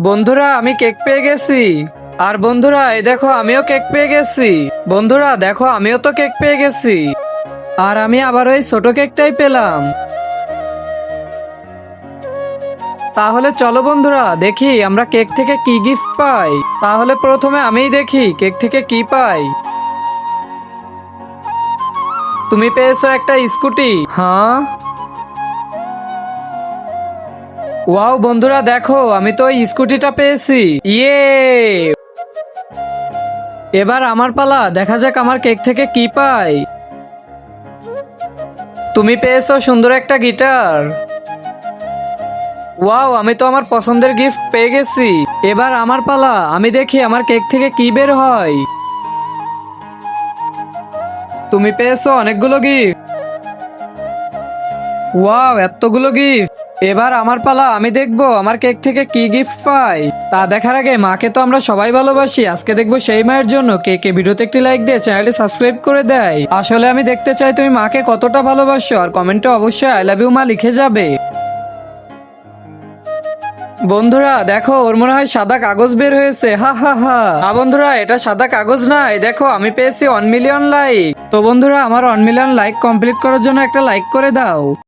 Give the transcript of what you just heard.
বন্ধুরা আমি কেক পেয়ে গেছি। আর বন্ধুরা এই দেখো আমিও কেক পেয়ে গেছি। বন্ধুরা দেখো আমিও তো কেক পেয়ে গেছি। আর আমি আবার ওই ছোট কেকটাই পেলাম। তাহলে চলো বন্ধুরা দেখি আমরা কেক থেকে কি গিফট পাই। তাহলে প্রথমে আমিই দেখি কেক থেকে কি পাই। তুমি পেয়েছো একটা স্কুটি। হ্যাঁ, ওয়াও বন্ধুরা দেখো আমি তো ওই স্কুটিটা পেয়েছি। ইয়ে, এবার আমার পালা, দেখা যাক আমার কেক থেকে কি পাই। তুমি পেয়েছো সুন্দর একটা গিটার। ওয়াও, আমি তো আমার পছন্দের গিফট পেয়ে গেছি। এবার আমার পালা, আমি দেখি আমার কেক থেকে কি বের হয়। তুমি পেয়েছো অনেকগুলো গিফট। ওয়াও, এতগুলো গিফট। এবার আমার পালা, আমি দেখবো আমার কেক থেকে কি গিফট পাই। তা দেখার আগে মাকে তো আমরা সবাই ভালোবাসি, আজকে দেখবো সেই মায়ের জন্য কে কে ভিডিওতে একটি লাইক দিয়ে চ্যানেলটি সাবস্ক্রাইব করে দেয়। আসলে আমি দেখতে চাই তুমি মাকে কতটা ভালোবাসো, আর কমেন্টে অবশ্যই আই লাভ ইউ মা লিখে যাবে। বন্ধুরা দেখো ওর মনে হয় সাদা কাগজ বের হয়েছে, হা হা হা। না বন্ধুরা, এটা সাদা কাগজ নাই, দেখো আমি পেয়েছি 1 মিলিয়ন লাইক। তো বন্ধুরা আমার 1 মিলিয়ন লাইক কমপ্লিট করার জন্য একটা লাইক করে দাও।